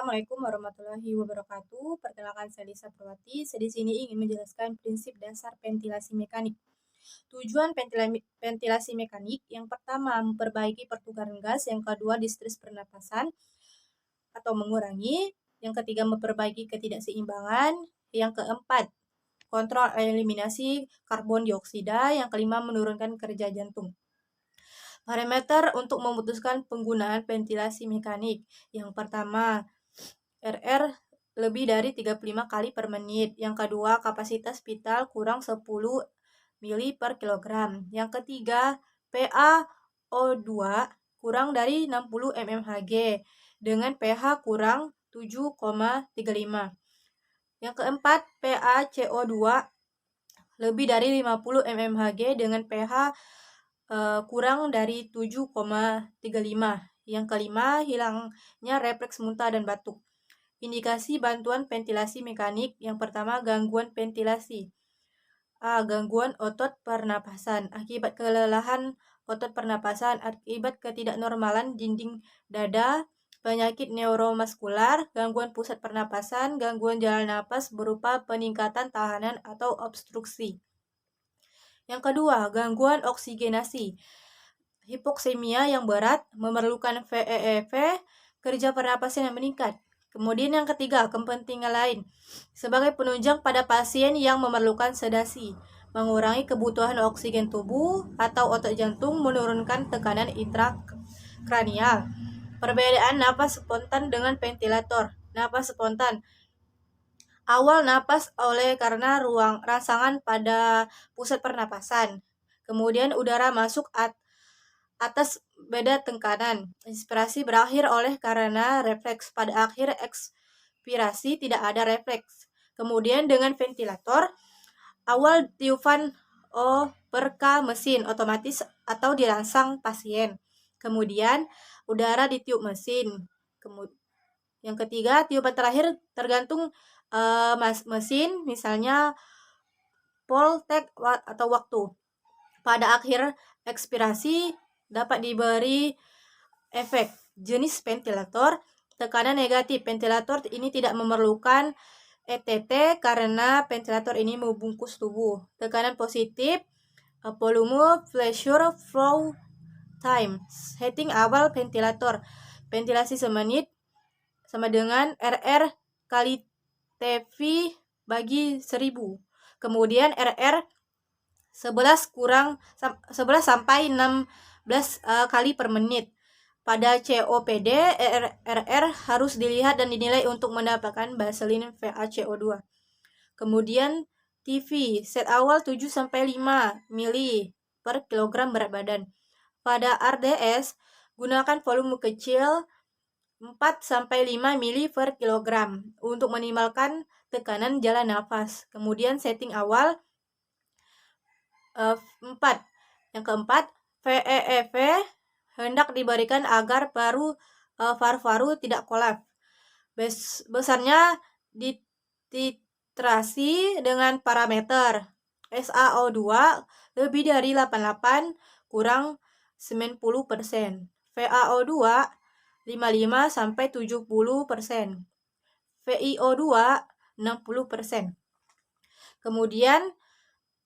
Assalamualaikum warahmatullahi wabarakatuh. Perkenalkan saya Lisa Perwati. Saya di sini ingin menjelaskan prinsip dasar ventilasi mekanik. Tujuan ventilasi mekanik yang pertama memperbaiki pertukaran gas, yang kedua distress pernapasan atau mengurangi, yang ketiga memperbaiki ketidakseimbangan, yang keempat kontrol eliminasi karbon dioksida, yang kelima menurunkan kerja jantung. Parameter untuk memutuskan penggunaan ventilasi mekanik. Yang pertama, RR lebih dari 35 kali per menit. Yang kedua, kapasitas vital kurang 10 mili per kilogram. Yang ketiga, PaO2 kurang dari 60 mmHg dengan pH kurang 7,35. Yang keempat, PaCO2 lebih dari 50 mmHg dengan pH kurang dari 7,35. Yang kelima, hilangnya refleks muntah dan batuk. Indikasi bantuan ventilasi mekanik. Yang pertama, gangguan ventilasi. A. Gangguan otot pernapasan. Akibat kelelahan otot pernapasan, akibat ketidaknormalan dinding dada, penyakit neuromuskular, gangguan pusat pernapasan, gangguan jalan napas berupa peningkatan tahanan atau obstruksi. Yang kedua, gangguan oksigenasi. Hipoksemia yang berat, memerlukan VEEV, kerja pernapasan yang meningkat. Kemudian yang ketiga, kepentingan lain. Sebagai penunjang pada pasien yang memerlukan sedasi, mengurangi kebutuhan oksigen tubuh atau otot jantung, menurunkan tekanan intrakranial. Perbedaan napas spontan dengan ventilator. Napas spontan. Awal napas oleh karena rangsangan pada pusat pernapasan. Kemudian udara masuk atas beda tekanan. Inspirasi berakhir oleh karena refleks. Pada akhir ekspirasi tidak ada refleks. Kemudian dengan ventilator, awal tiupan O per K mesin otomatis atau dirangsang pasien. Kemudian udara ditiup mesin. Yang ketiga, tiupan terakhir tergantung mesin, misalnya voltage atau waktu. Pada akhir ekspirasi dapat diberi efek. Jenis ventilator, tekanan negatif. Ventilator ini tidak memerlukan ETT karena ventilator ini membungkus tubuh. Tekanan positif, volume, pressure, flow, time. Setting awal ventilator. Ventilasi semenit sama dengan RR kali TV bagi 1000. Kemudian RR 11 sampai 16 kali per menit. Pada COPD, RR harus dilihat dan dinilai untuk mendapatkan baseline VaCO2. Kemudian TV, set awal 7 sampai 5 mili per kilogram berat badan. Pada RDS, gunakan volume kecil 4 sampai 5 mili per kilogram untuk minimalkan tekanan jalan nafas. Kemudian setting awal 4. Yang keempat, VEEV hendak diberikan agar paru-paru tidak kolaps. Besarnya dititrasi dengan parameter SaO2 lebih dari 88 kurang 90%. VaO2 55 sampai 70%. ViO2 60%. Kemudian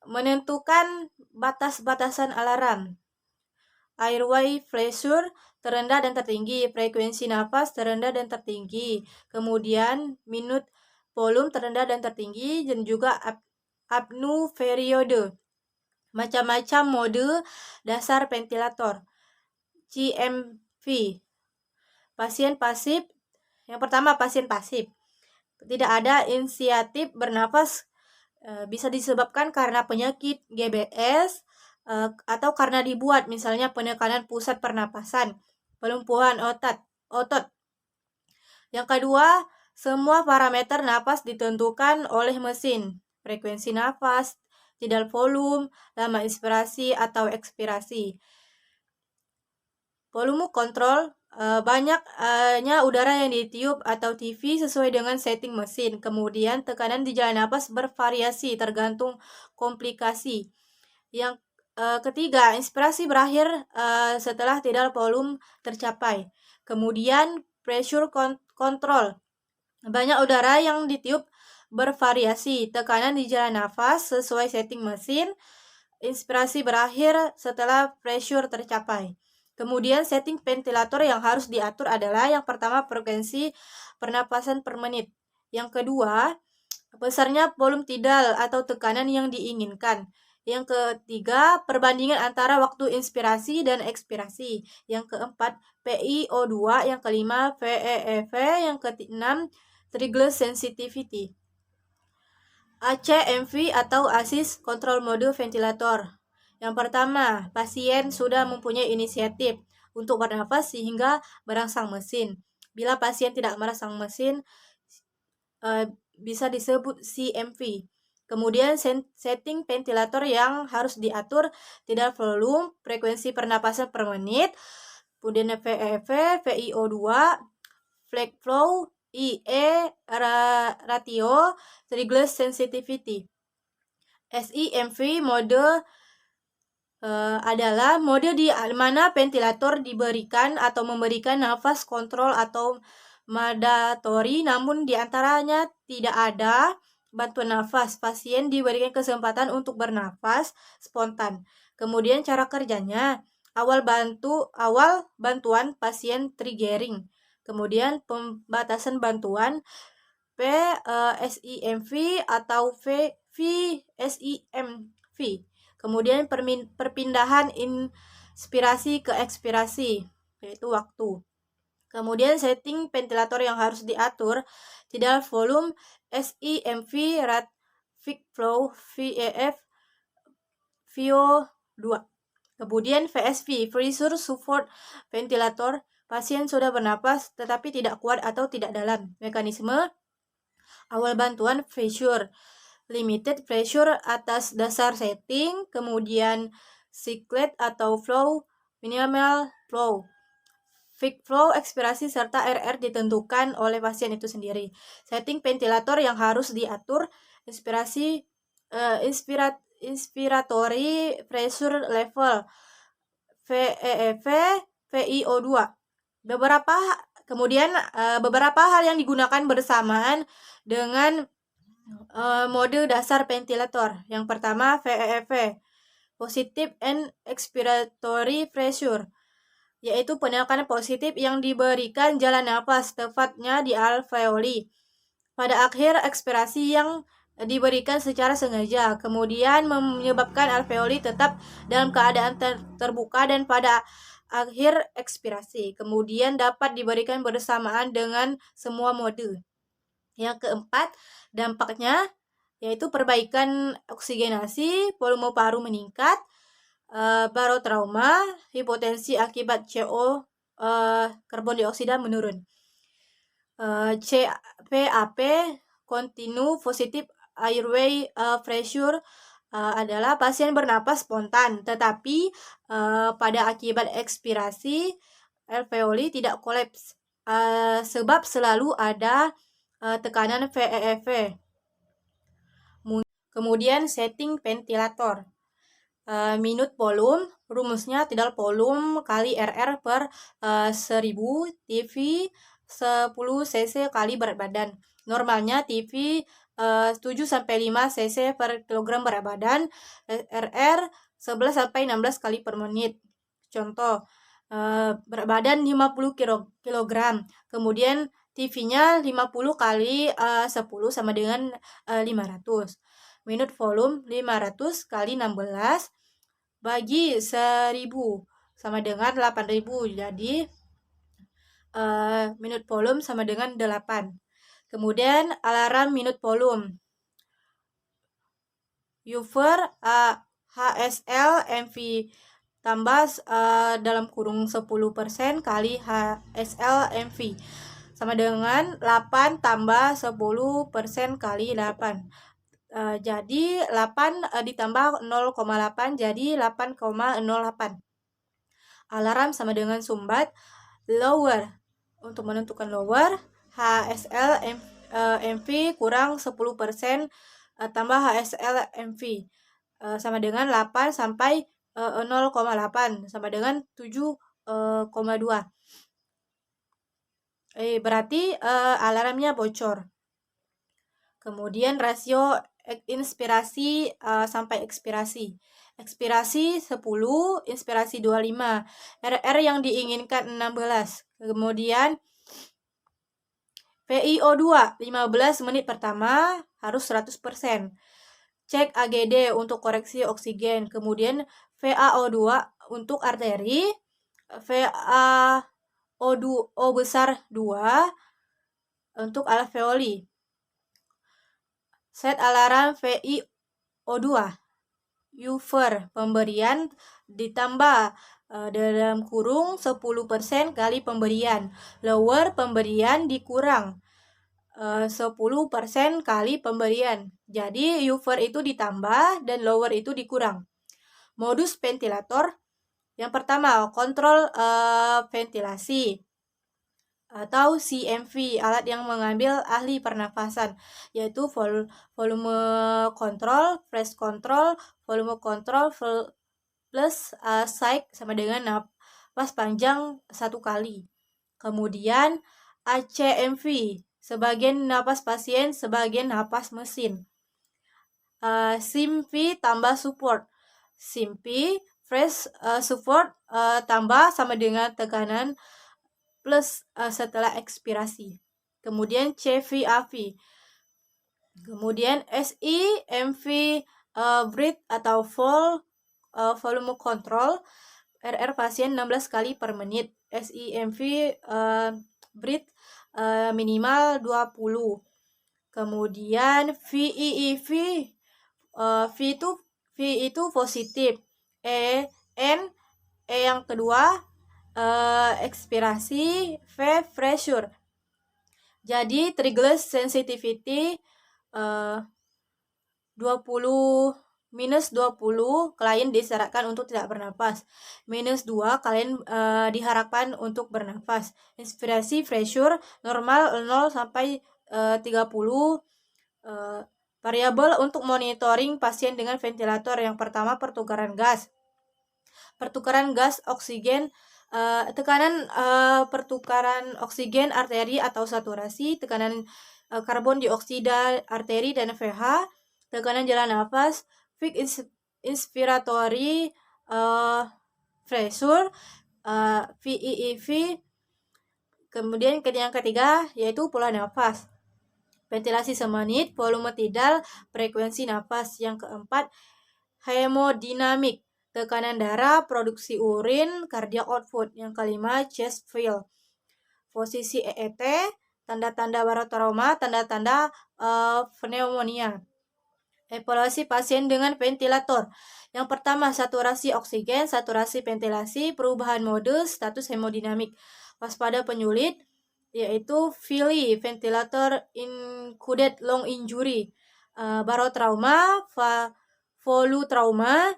menentukan batas-batasan alarm. Airway pressure terendah dan tertinggi, frekuensi nafas terendah dan tertinggi, kemudian minute volume terendah dan tertinggi, dan juga apnu periode. Macam-macam mode dasar ventilator. CMV. Pasien pasif. Yang pertama, pasien pasif. Tidak ada inisiatif bernafas, bisa disebabkan karena penyakit GBS atau karena dibuat, misalnya penekanan pusat pernapasan, pelumpuhan otot. Yang kedua, semua parameter napas ditentukan oleh mesin. Frekuensi nafas, tidal volume, lama inspirasi atau ekspirasi. Volume kontrol, banyaknya udara yang ditiup atau TV sesuai dengan setting mesin. Kemudian tekanan di jalan napas bervariasi tergantung komplikasi. Yang ketiga, inspirasi berakhir setelah tidal volume tercapai. Kemudian pressure control, Banyak udara yang ditiup bervariasi. Tekanan di jalan nafas sesuai setting mesin. Inspirasi berakhir setelah pressure tercapai. Kemudian setting ventilator yang harus diatur adalah yang pertama frekuensi pernapasan per menit. Yang kedua, besarnya volume tidal atau tekanan yang diinginkan. Yang ketiga, perbandingan antara waktu inspirasi dan ekspirasi. Yang keempat, PiO2. Yang kelima, VEEV. Yang keenam, trigger sensitivity. ACMV atau Assist Control Mode Ventilator. Yang pertama, pasien sudah mempunyai inisiatif untuk bernafas sehingga merangsang mesin. Bila pasien tidak merangsang mesin, bisa disebut CMV. Kemudian setting ventilator yang harus diatur tidak volume, frekuensi pernapasan per menit, kemudian VEV, ViO2, flag flow, IE, ratio, trigger sensitivity. SIMV mode adalah mode di mana ventilator diberikan atau memberikan nafas kontrol atau mandatory, namun diantaranya tidak ada bantuan nafas. Pasien diberikan kesempatan untuk bernafas spontan. Kemudian cara kerjanya, awal bantuan pasien triggering. Kemudian pembatasan bantuan SIMV atau VSIMV. Kemudian perpindahan inspirasi ke ekspirasi, yaitu waktu. Kemudian setting ventilator yang harus diatur, tidal volume, SIMV, rate, fig flow, VEF, VO2. Kemudian VSV, pressure support ventilator, pasien sudah bernapas tetapi tidak kuat atau tidak dalam. Mekanisme awal bantuan pressure, limited pressure atas dasar setting, kemudian cyclet atau flow, minimal flow, fig flow, ekspirasi, serta RR ditentukan oleh pasien itu sendiri. Setting ventilator yang harus diatur, inspiratory pressure level, VEV, ViO2. Beberapa hal yang digunakan bersamaan dengan mode dasar ventilator. Yang pertama, VEV, positive and expiratory pressure, yaitu penekanan positif yang diberikan jalan nafas, tepatnya di alveoli, pada akhir ekspirasi yang diberikan secara sengaja, kemudian menyebabkan alveoli tetap dalam keadaan terbuka dan pada akhir ekspirasi, kemudian dapat diberikan bersamaan dengan semua mode. Yang keempat, dampaknya yaitu perbaikan oksigenasi, volume paru meningkat, barotrauma, hipotensi akibat CO, karbon dioksida menurun. PAP, continue positive airway pressure, adalah pasien bernapas spontan, tetapi pada akibat ekspirasi alveoli tidak kolaps, sebab selalu ada tekanan VEV. Kemudian setting ventilator. Minute volume, rumusnya tidal volume kali RR per 1000 TV 10 cc kali berat badan. Normalnya TV 7-5 cc per kilogram berat badan, RR 11-16 kali per menit. Contoh, berat badan 50 kg, kemudian TV-nya 50 kali 10 sama dengan 500. Minute volume 500 kali 16 bagi 1000 sama dengan 8000. Jadi minute volume sama dengan 8. Kemudian alarm minute volume. Uver HSL MV tambah dalam kurung 10% kali HSL MV sama dengan 8 tambah 10% kali 8. Jadi 8 ditambah 0,8 jadi 8,08. Alarm sama dengan sumbat. Lower, untuk menentukan lower, HSL MV kurang 10% tambah HSL MV sama dengan 8 sampai 0,8 sama dengan 7,2. berarti alarmnya bocor. Kemudian rasio inspirasi sampai ekspirasi. Ekspirasi 10, inspirasi 25. RR yang diinginkan 16. Kemudian ViO2 15 menit pertama harus 100%. Cek AGD untuk koreksi oksigen. Kemudian VaO2 untuk arteri, VaO2 besar 2 untuk alveoli. Set alarm ViO2. Uver pemberian ditambah dalam kurung 10% kali pemberian. Lower pemberian dikurang 10% kali pemberian. Jadi uver itu ditambah dan lower itu dikurang. Modus ventilator. Yang pertama, kontrol ventilasi atau CMV, alat yang mengambil ahli pernafasan, yaitu volume kontrol, press kontrol, volume kontrol plus psych sama dengan napas panjang 1 kali. Kemudian ACMV, sebagian napas pasien, sebagian napas mesin. SIMV tambah support. SIMV fresh support tambah sama dengan tekanan plus setelah ekspirasi. Kemudian CVAV. Kemudian SIMV breath atau volume control. RR pasien 16 kali per menit. SIMV breath minimal 20. Kemudian VEEV V itu positif. E yang kedua ekspirasi, V pressure. Jadi trigger sensitivity 20 klien disarankan untuk tidak bernapas. -2 kalian diharapkan untuk bernapas. Inspirasi pressure normal 0 sampai 30. Variabel untuk monitoring pasien dengan ventilator. Yang pertama, pertukaran gas. Pertukaran gas oksigen, tekanan pertukaran oksigen arteri atau saturasi, tekanan karbon dioksida arteri dan pH, tekanan jalan nafas, peak inspiratory pressure, VEEV. Kemudian yang ketiga yaitu pola nafas. Ventilasi semenit, volume tidal, frekuensi nafas. Yang keempat, hemodinamik, tekanan darah, produksi urin, cardiac output. Yang kelima, chest fill. Posisi EET, tanda-tanda barotrauma, tanda-tanda pneumonia. Evaluasi pasien dengan ventilator. Yang pertama, saturasi oksigen, saturasi ventilasi, perubahan mode, status hemodinamik. Waspada penyulit, yaitu VILI, ventilator included lung injury, barotrauma, volutrauma,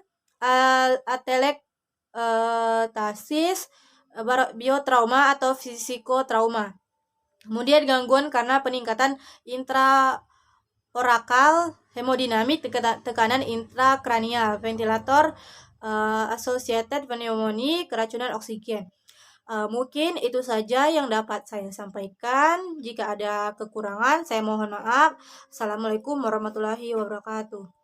atelektasis, biotrauma atau psikotrauma. Kemudian gangguan karena peningkatan intraorakal hemodinamik, tekanan intrakranial, ventilator associated pneumonia, keracunan oksigen. Mungkin itu saja yang dapat saya sampaikan. Jika ada kekurangan, saya mohon maaf. Assalamualaikum warahmatullahi wabarakatuh.